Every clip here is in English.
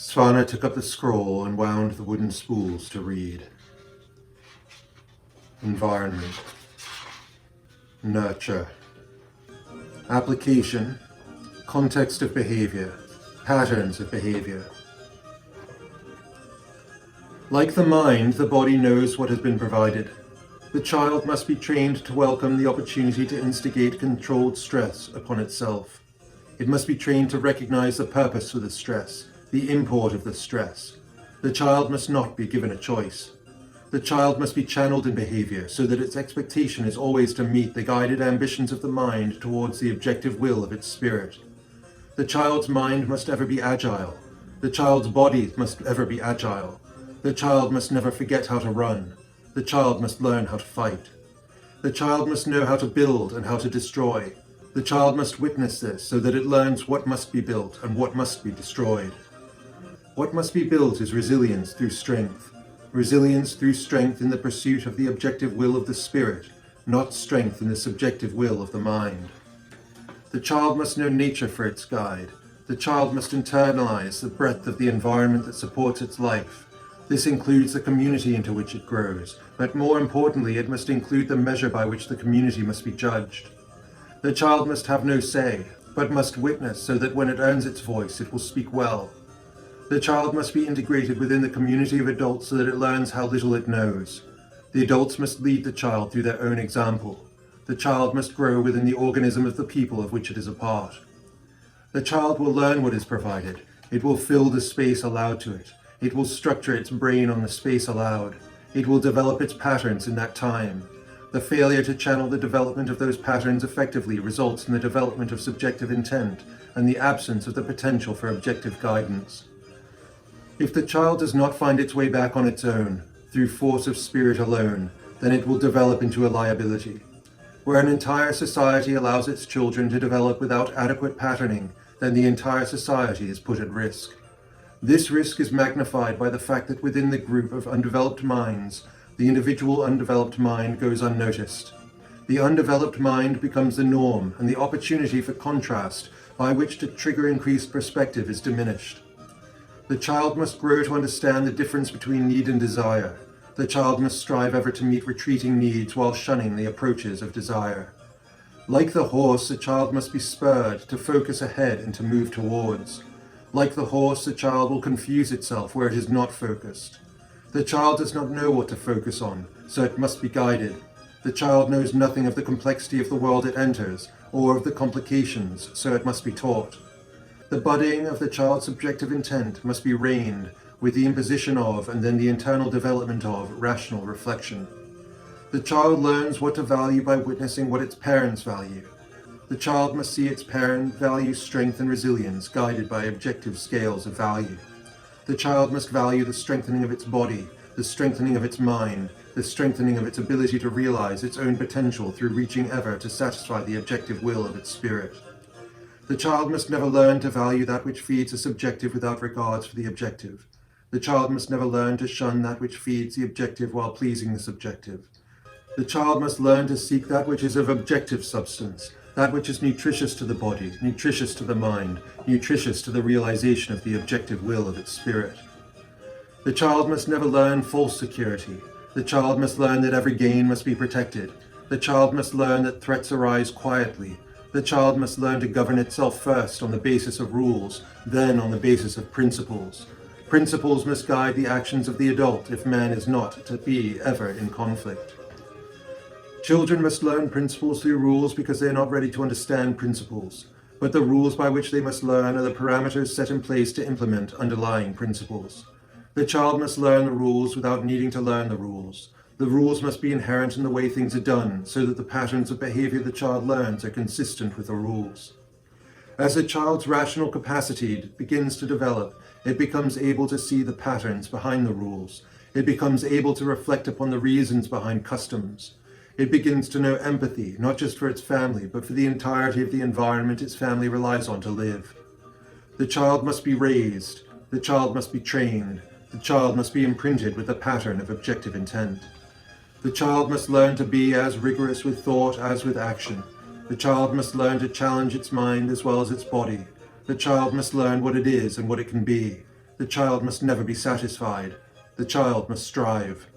Svana took up the scroll and wound the wooden spools to read. Environment. Nurture. Application. Context of behavior. Patterns of behavior. Like the mind, the body knows what has been provided. The child must be trained to welcome the opportunity to instigate controlled stress upon itself. It must be trained to recognize the purpose for the stress, the import of the stress. The child must not be given a choice. The child must be channeled in behavior so that its expectation is always to meet the guided ambitions of the mind towards the objective will of its spirit. The child's mind must ever be agile. The child's body must ever be agile. The child must never forget how to run. The child must learn how to fight. The child must know how to build and how to destroy. The child must witness this so that it learns what must be built and what must be destroyed. What must be built is resilience through strength. Resilience through strength in the pursuit of the objective will of the spirit, not strength in the subjective will of the mind. The child must know nature for its guide. The child must internalize the breadth of the environment that supports its life. This includes the community into which it grows, but more importantly, it must include the measure by which the community must be judged. The child must have no say, but must witness so that when it earns its voice, it will speak well. The child must be integrated within the community of adults so that it learns how little it knows. The adults must lead the child through their own example. The child must grow within the organism of the people of which it is a part. The child will learn what is provided. It will fill the space allowed to it. It will structure its brain on the space allowed. It will develop its patterns in that time. The failure to channel the development of those patterns effectively results in the development of subjective intent and the absence of the potential for objective guidance. If the child does not find its way back on its own, through force of spirit alone, then it will develop into a liability. Where an entire society allows its children to develop without adequate patterning, then the entire society is put at risk. This risk is magnified by the fact that within the group of undeveloped minds, the individual undeveloped mind goes unnoticed. The undeveloped mind becomes the norm, and the opportunity for contrast by which to trigger increased perspective is diminished. The child must grow to understand the difference between need and desire. The child must strive ever to meet retreating needs while shunning the approaches of desire. Like the horse, the child must be spurred to focus ahead and to move towards. Like the horse, the child will confuse itself where it is not focused. The child does not know what to focus on, so it must be guided. The child knows nothing of the complexity of the world it enters, or of the complications, so it must be taught. The budding of the child's subjective intent must be reined, with the imposition of, and then the internal development of, rational reflection. The child learns what to value by witnessing what its parents value. The child must see its parent value strength and resilience, guided by objective scales of value. The child must value the strengthening of its body, the strengthening of its mind, the strengthening of its ability to realize its own potential through reaching ever to satisfy the objective will of its spirit. The child must never learn to value that which feeds the subjective without regards for the objective. The child must never learn to shun that which feeds the objective while pleasing the subjective. The child must learn to seek that which is of objective substance, that which is nutritious to the body, nutritious to the mind, nutritious to the realization of the objective will of its spirit. The child must never learn false security. The child must learn that every gain must be protected. The child must learn that threats arise quietly. The child must learn to govern itself first on the basis of rules, then on the basis of principles. Principles must guide the actions of the adult if man is not to be ever in conflict. Children must learn principles through rules because they are not ready to understand principles, but the rules by which they must learn are the parameters set in place to implement underlying principles. The child must learn the rules without needing to learn the rules. The rules must be inherent in the way things are done, so that the patterns of behavior the child learns are consistent with the rules. As a child's rational capacity begins to develop, it becomes able to see the patterns behind the rules. It becomes able to reflect upon the reasons behind customs. It begins to know empathy, not just for its family, but for the entirety of the environment its family relies on to live. The child must be raised. The child must be trained. The child must be imprinted with the pattern of objective intent. The child must learn to be as rigorous with thought as with action. The child must learn to challenge its mind as well as its body. The child must learn what it is and what it can be. The child must never be satisfied. The child must strive.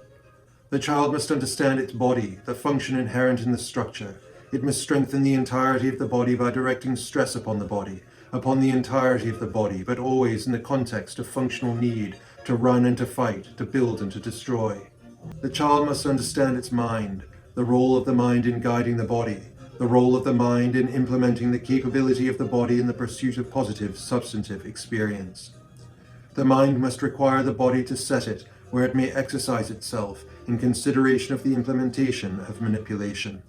The child must understand its body, the function inherent in the structure. It must strengthen the entirety of the body by directing stress upon the entirety of the body, but always in the context of functional need, to run and to fight, to build and to destroy. The child must understand its mind, the role of the mind in guiding the body, the role of the mind in implementing the capability of the body in the pursuit of positive, substantive experience. The mind must require the body to set it where it may exercise itself in consideration of the implementation of manipulation.